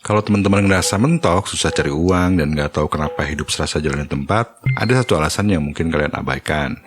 Kalau teman-teman ngerasa mentok, susah cari uang, dan nggak tahu kenapa hidup serasa jalan di tempat, ada satu alasan yang mungkin kalian abaikan.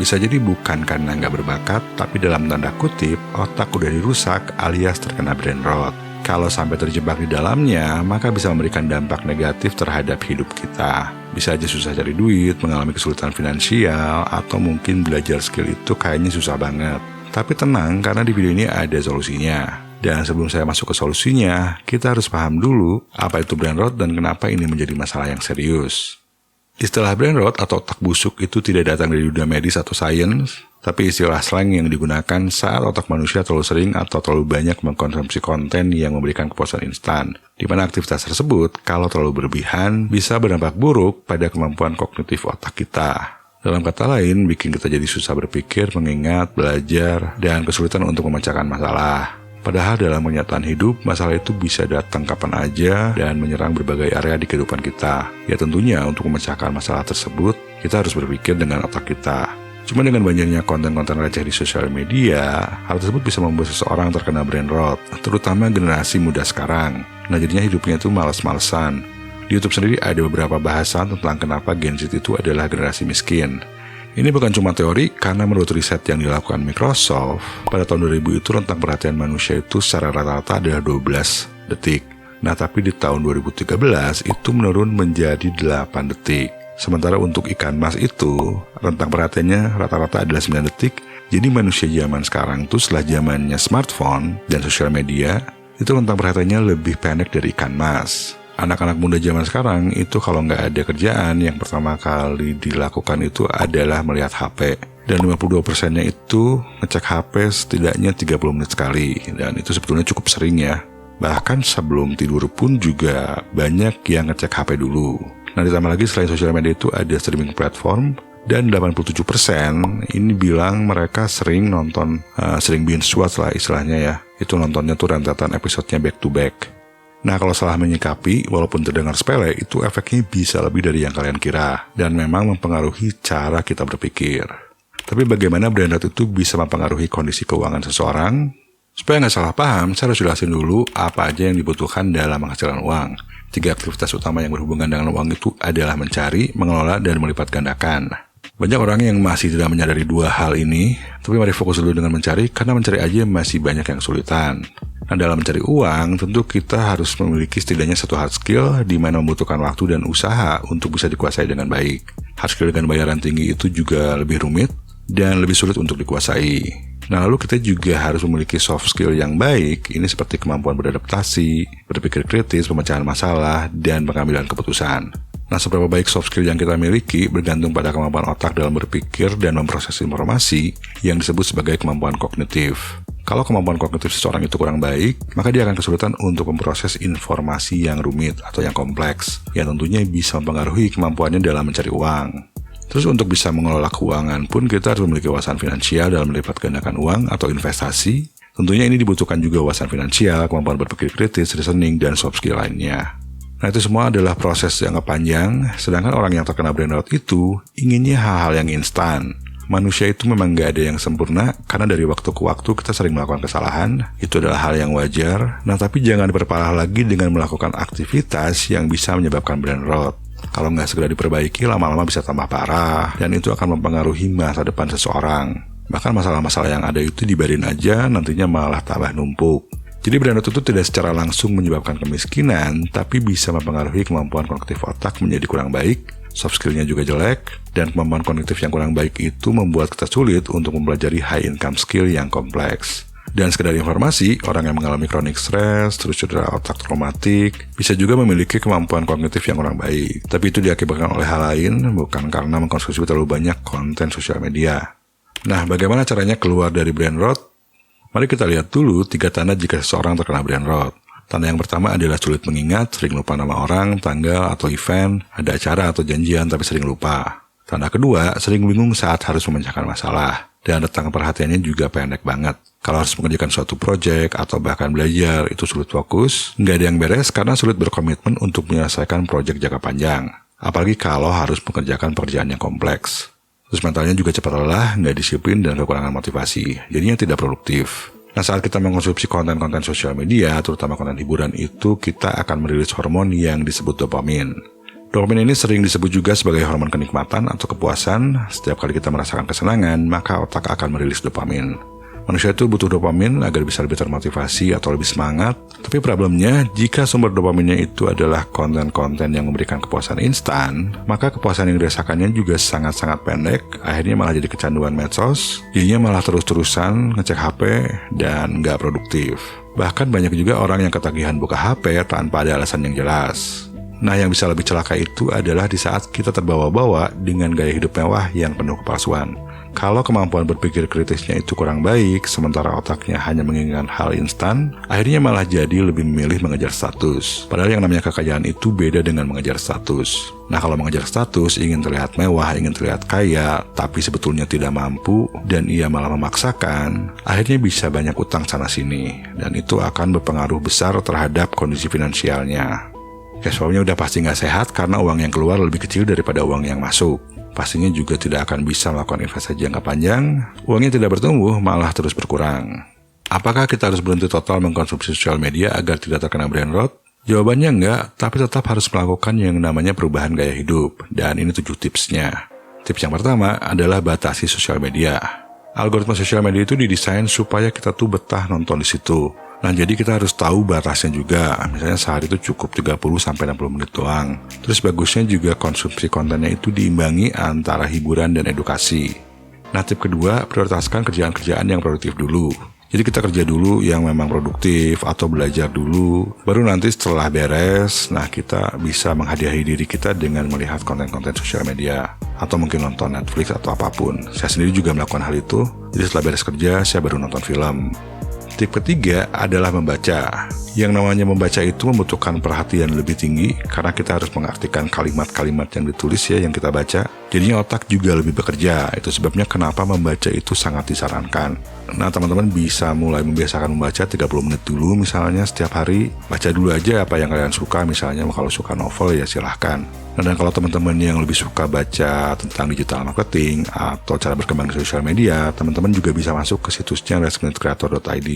Bisa jadi bukan karena nggak berbakat, tapi dalam tanda kutip, otak udah dirusak alias terkena brain rot. Kalau sampai terjebak di dalamnya, maka bisa memberikan dampak negatif terhadap hidup kita. Bisa aja susah cari duit, mengalami kesulitan finansial, atau mungkin belajar skill itu kayaknya susah banget. Tapi tenang, karena di video ini ada solusinya. Dan sebelum saya masuk ke solusinya, kita harus paham dulu apa itu brain rot dan kenapa ini menjadi masalah yang serius. Istilah brain rot atau otak busuk itu tidak datang dari dunia medis atau sains, tapi istilah slang yang digunakan saat otak manusia terlalu sering atau terlalu banyak mengkonsumsi konten yang memberikan kepuasan instan, di mana aktivitas tersebut, kalau terlalu berlebihan, bisa berdampak buruk pada kemampuan kognitif otak kita. Dalam kata lain, bikin kita jadi susah berpikir, mengingat, belajar, dan kesulitan untuk memecahkan masalah. Padahal dalam kenyataan hidup, masalah itu bisa datang kapan aja dan menyerang berbagai area di kehidupan kita. Ya tentunya untuk memecahkan masalah tersebut, kita harus berpikir dengan otak kita. Cuma dengan banyaknya konten-konten receh di sosial media, hal tersebut bisa membuat seseorang terkena brain rot, terutama generasi muda sekarang. Nah jadinya hidupnya itu malas-malesan. Di YouTube sendiri ada beberapa bahasan tentang kenapa Gen Z itu adalah generasi miskin. Ini bukan cuma teori, karena menurut riset yang dilakukan Microsoft, pada tahun 2000 itu rentang perhatian manusia itu secara rata-rata adalah 12 detik. Nah tapi di tahun 2013 itu menurun menjadi 8 detik. Sementara untuk ikan mas itu, rentang perhatiannya rata-rata adalah 9 detik. Jadi manusia zaman sekarang tuh setelah zamannya smartphone dan sosial media, itu rentang perhatiannya lebih pendek dari ikan mas. Anak-anak muda zaman sekarang itu kalau nggak ada kerjaan, yang pertama kali dilakukan itu adalah melihat HP. Dan 52%-nya itu ngecek HP setidaknya 30 menit sekali. Dan itu sebetulnya cukup sering ya. Bahkan sebelum tidur pun juga banyak yang ngecek HP dulu. Nah ditambah lagi selain sosial media itu ada streaming platform. Dan 87% ini bilang mereka sering nonton, sering binge watch lah istilahnya ya. Itu nontonnya tuh rentetan episodenya back to back. Nah kalau salah menyikapi, walaupun terdengar sepele, itu efeknya bisa lebih dari yang kalian kira, dan memang mempengaruhi cara kita berpikir. Tapi bagaimana brain rot itu bisa mempengaruhi kondisi keuangan seseorang? Supaya nggak salah paham, saya harus jelasin dulu apa aja yang dibutuhkan dalam menghasilkan uang. 3 aktivitas utama yang berhubungan dengan uang itu adalah mencari, mengelola, dan melipat gandakan. Banyak orang yang masih tidak menyadari dua hal ini, tapi mari fokus dulu dengan mencari, karena mencari aja masih banyak yang kesulitan. Nah, dalam mencari uang, tentu kita harus memiliki setidaknya satu hard skill di mana membutuhkan waktu dan usaha untuk bisa dikuasai dengan baik. Hard skill dengan bayaran tinggi itu juga lebih rumit dan lebih sulit untuk dikuasai. Nah, lalu kita juga harus memiliki soft skill yang baik, ini seperti kemampuan beradaptasi, berpikir kritis, pemecahan masalah, dan pengambilan keputusan. Nah, seberapa baik soft skill yang kita miliki bergantung pada kemampuan otak dalam berpikir dan memproses informasi yang disebut sebagai kemampuan kognitif. Kalau kemampuan kognitif seseorang itu kurang baik, maka dia akan kesulitan untuk memproses informasi yang rumit atau yang kompleks, yang tentunya bisa mempengaruhi kemampuannya dalam mencari uang. Terus untuk bisa mengelola keuangan pun kita harus memiliki wawasan finansial dalam melipat gandakan uang atau investasi. Tentunya ini dibutuhkan juga wawasan finansial, kemampuan berpikir kritis, reasoning, dan soft skill lainnya. Nah itu semua adalah proses yang panjang, sedangkan orang yang terkena brain rot itu inginnya hal-hal yang instan. Manusia itu memang gak ada yang sempurna, karena dari waktu ke waktu kita sering melakukan kesalahan, itu adalah hal yang wajar. Nah tapi jangan diperparah lagi dengan melakukan aktivitas yang bisa menyebabkan brain rot. Kalau nggak segera diperbaiki, lama-lama bisa tambah parah, dan itu akan mempengaruhi masa depan seseorang. Bahkan masalah-masalah yang ada itu dibiarin aja, nantinya malah tambah numpuk. Jadi brain rot itu tidak secara langsung menyebabkan kemiskinan, tapi bisa mempengaruhi kemampuan kognitif otak menjadi kurang baik, soft skill-nya juga jelek, dan kemampuan kognitif yang kurang baik itu membuat kita sulit untuk mempelajari high income skill yang kompleks. Dan sekedar informasi, orang yang mengalami chronic stress, terus cedera otak traumatik, bisa juga memiliki kemampuan kognitif yang kurang baik. Tapi itu diakibatkan oleh hal lain, bukan karena mengkonsumsi terlalu banyak konten sosial media. Nah, bagaimana caranya keluar dari brain rot? Mari kita lihat dulu 3 tanda jika seseorang terkena brain rot. Tanda yang pertama adalah sulit mengingat, sering lupa nama orang, tanggal, atau event, ada acara atau janjian tapi sering lupa. Tanda kedua, sering bingung saat harus memecahkan masalah. Dan rentang perhatiannya juga pendek banget. Kalau harus mengerjakan suatu proyek atau bahkan belajar, itu sulit fokus. Nggak ada yang beres karena sulit berkomitmen untuk menyelesaikan proyek jangka panjang. Apalagi kalau harus mengerjakan pekerjaan yang kompleks. Terus mentalnya juga cepat lelah, nggak disiplin, dan kekurangan motivasi. Jadinya tidak produktif. Nah, saat kita mengkonsumsi konten-konten sosial media, terutama konten hiburan itu, kita akan merilis hormon yang disebut dopamin. Dopamin ini sering disebut juga sebagai hormon kenikmatan atau kepuasan. Setiap kali kita merasakan kesenangan, maka otak akan merilis dopamin. Manusia itu butuh dopamin agar bisa lebih termotivasi atau lebih semangat. Tapi problemnya, jika sumber dopaminnya itu adalah konten-konten yang memberikan kepuasan instan, maka kepuasan yang dirasakannya juga sangat-sangat pendek. Akhirnya malah jadi kecanduan medsos, jadinya malah terus-terusan ngecek HP dan nggak produktif. Bahkan banyak juga orang yang ketagihan buka HP tanpa ada alasan yang jelas. Nah, yang bisa lebih celaka itu adalah di saat kita terbawa-bawa dengan gaya hidup mewah yang penuh kepalsuan. Kalau kemampuan berpikir kritisnya itu kurang baik, sementara otaknya hanya menginginkan hal instan, akhirnya malah jadi lebih memilih mengejar status. Padahal yang namanya kekayaan itu beda dengan mengejar status. Nah, kalau mengejar status, ingin terlihat mewah, ingin terlihat kaya, tapi sebetulnya tidak mampu, dan ia malah memaksakan, akhirnya bisa banyak utang sana-sini, dan itu akan berpengaruh besar terhadap kondisi finansialnya. Cash flow-nya udah pasti nggak sehat karena uang yang keluar lebih kecil daripada uang yang masuk. Pastinya juga tidak akan bisa melakukan investasi jangka panjang, uangnya tidak bertumbuh, malah terus berkurang. Apakah kita harus berhenti total mengkonsumsi sosial media agar tidak terkena brain rot? Jawabannya enggak, tapi tetap harus melakukan yang namanya perubahan gaya hidup, dan ini 7 tipsnya. Tips yang pertama adalah batasi sosial media. Algoritma sosial media itu didesain supaya kita tuh betah nonton di situ. Nah, jadi kita harus tahu batasnya juga. Misalnya sehari itu cukup 30-60 menit doang. Terus bagusnya juga konsumsi kontennya itu diimbangi antara hiburan dan edukasi. Nah, tip kedua, prioritaskan kerjaan-kerjaan yang produktif dulu. Jadi kita kerja dulu yang memang produktif atau belajar dulu. Baru nanti setelah beres, nah kita bisa menghadiahi diri kita dengan melihat konten-konten sosial media. Atau mungkin nonton Netflix atau apapun. Saya sendiri juga melakukan hal itu. Jadi setelah beres kerja, saya baru nonton film. Tip ketiga adalah membaca. Yang namanya membaca itu membutuhkan perhatian lebih tinggi karena kita harus mengartikan kalimat-kalimat yang ditulis ya yang kita baca. Jadinya otak juga lebih bekerja. Itu sebabnya kenapa membaca itu sangat disarankan. Nah, teman-teman bisa mulai membiasakan membaca 30 menit dulu misalnya setiap hari. Baca dulu aja apa yang kalian suka, misalnya kalau suka novel ya silahkan. Dan kalau teman-teman yang lebih suka baca tentang digital marketing atau cara berkembang di sosial media, teman-teman juga bisa masuk ke situsnya lastminutecreator.id.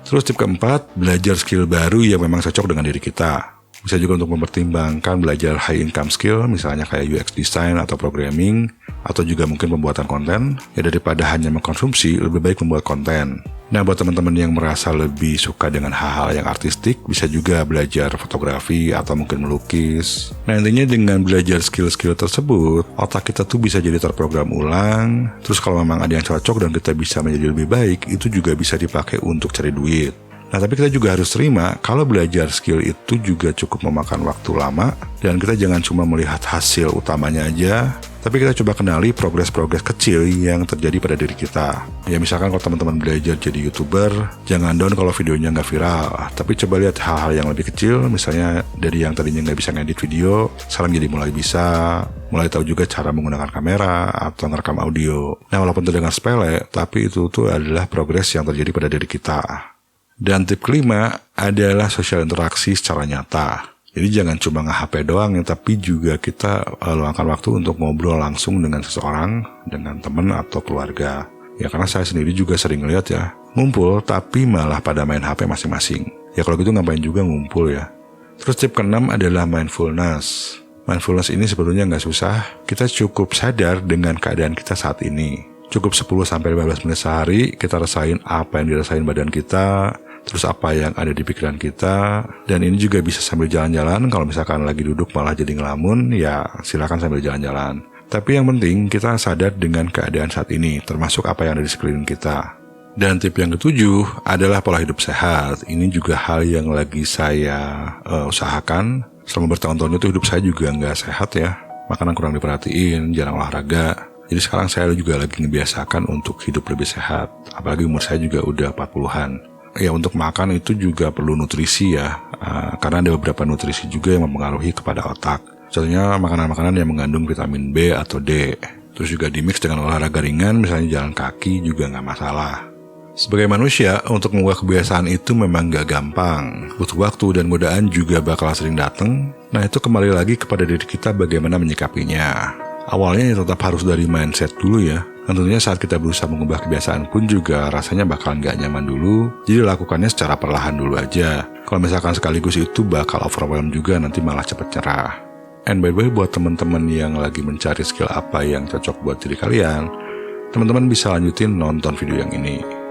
Terus tip keempat, belajar skill baru yang memang cocok dengan diri kita. Bisa juga untuk mempertimbangkan belajar high income skill, misalnya kayak UX design atau programming, atau juga mungkin pembuatan konten. Ya daripada hanya mengkonsumsi, lebih baik membuat konten. Nah, buat teman-teman yang merasa lebih suka dengan hal-hal yang artistik, bisa juga belajar fotografi atau mungkin melukis. Nah, intinya dengan belajar skill-skill tersebut, otak kita tuh bisa jadi terprogram ulang. Terus kalau memang ada yang cocok dan kita bisa menjadi lebih baik, itu juga bisa dipakai untuk cari duit. Nah, tapi kita juga harus terima kalau belajar skill itu juga cukup memakan waktu lama, dan kita jangan cuma melihat hasil utamanya aja, tapi kita coba kenali progres-progres kecil yang terjadi pada diri kita. Ya misalkan kalau teman-teman belajar jadi YouTuber, jangan down kalau videonya nggak viral, tapi coba lihat hal-hal yang lebih kecil, misalnya dari yang tadinya nggak bisa ngedit video, sekarang jadi mulai bisa, mulai tahu juga cara menggunakan kamera atau ngerekam audio. Nah, walaupun terdengar sepele, tapi itu tuh adalah progres yang terjadi pada diri kita. Dan tip kelima adalah sosial interaksi secara nyata. Jadi jangan cuma nge-HP doang ya, tapi juga kita luangkan waktu untuk ngobrol langsung dengan seseorang, dengan teman atau keluarga. Ya karena saya sendiri juga sering lihat ya, ngumpul tapi malah pada main HP masing-masing. Ya kalau gitu ngapain juga ngumpul ya. Terus tip keenam adalah mindfulness. Mindfulness ini sebetulnya nggak susah, kita cukup sadar dengan keadaan kita saat ini. Cukup 10-15 menit sehari, kita rasain apa yang dirasain badan kita, terus apa yang ada di pikiran kita, dan ini juga bisa sambil jalan-jalan. Kalau misalkan lagi duduk malah jadi ngelamun, ya silakan sambil jalan-jalan. Tapi yang penting kita sadar dengan keadaan saat ini, termasuk apa yang ada di sekeliling kita. Dan tip yang ketujuh adalah pola hidup sehat. Ini juga hal yang lagi saya usahakan. Selama bertahun-tahun itu hidup saya juga nggak sehat ya. Makanan kurang diperhatiin, jarang olahraga. Jadi sekarang saya juga lagi ngebiasakan untuk hidup lebih sehat. Apalagi umur saya juga udah 40-an. Ya untuk makan itu juga perlu nutrisi ya, karena ada beberapa nutrisi juga yang mempengaruhi kepada otak. Contohnya makanan-makanan yang mengandung vitamin B atau D. Terus juga dimix dengan olahraga ringan, misalnya jalan kaki juga nggak masalah. Sebagai manusia, untuk mengubah kebiasaan itu memang nggak gampang. Butuh waktu dan godaan juga bakal sering datang. Nah itu kembali lagi kepada diri kita bagaimana menyikapinya. Awalnya tetap harus dari mindset dulu ya. Tentunya saat kita berusaha mengubah kebiasaan pun juga rasanya bakal nggak nyaman dulu, jadi lakukannya secara perlahan dulu aja. Kalau misalkan sekaligus itu bakal overwhelm juga, nanti malah cepet nyerah. And by the way, buat teman-teman yang lagi mencari skill apa yang cocok buat diri kalian, teman-teman bisa lanjutin nonton video yang ini.